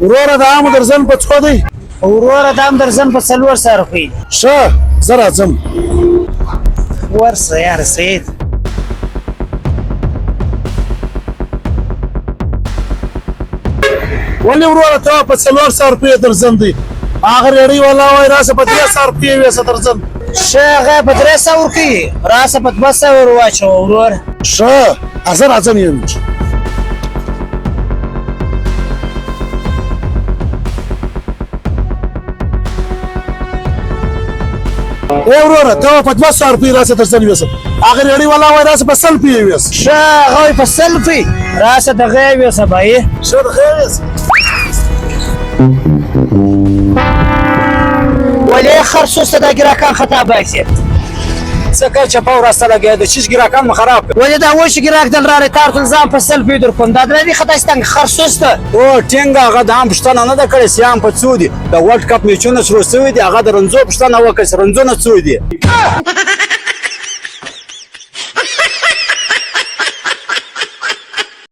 وروره د عامو درزن په څو دی؟ وروره د عام درزن په 400 روپۍ. ښه زه راځم. ورسه یاره سید. ولې وروره ته په 400 روپۍ درزن دی؟ هغه ریډۍ والا وایي راسه په 300 روپۍ یوسه درزن. ښه هغه په 300 ورکوي، راسه په 200 ور واچوه وروره. ښه زه راځم یم. ای وروره ته په 200 روپۍ راسه درزن یوسه. هغه ریډۍ والا وایي راسه په 100 روپۍ یوسه. ښه هغه وایي په 100 روپۍ، راسه دغه یې یوسه بایي. ښه دغه یې یوسه. ولې خرسوس ته دا ګراکان خطا باسي؟ څنګه چپه ورسته لګیا د چیز ګراکان مو خراب کړ. ولې دا وش ګراک دل راړې تار تل ځان په 100 روپۍ در کوم دا درې خطا ستنګ خرسوس ته. او ټینګ هغه د عام پښتنه نه ده کړې سیام په څو دي د ورلد کپ میچونه شروع شوي دي هغه د رنځو پښتنه وکړه رنځونه څو دي